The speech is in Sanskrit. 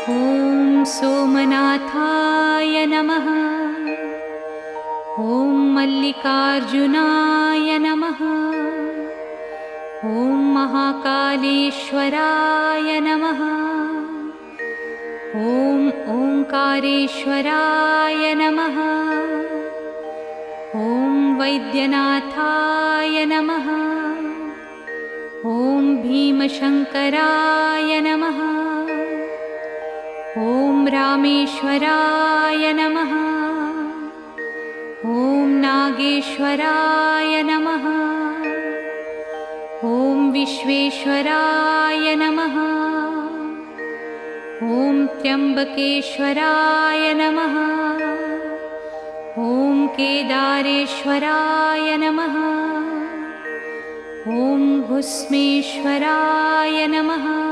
ॐ सोमनाथाय नमः। ॐ मल्लिकार्जुनाय नमः। ॐ महाकालेश्वराय नमः। ॐ ओंकारेश्वराय नमः। ॐ वैद्यनाथाय नमः। ॐ भीमशङ्कराय नमः। ॐ रामेश्वराय नमः। ॐ नागेश्वराय नमः। ॐ विश्वेश्वराय नमः। ॐ त्र्यम्बकेश्वराय नमः। ॐ केदारेश्वराय नमः। ॐ भुस्मेश्वराय नमः।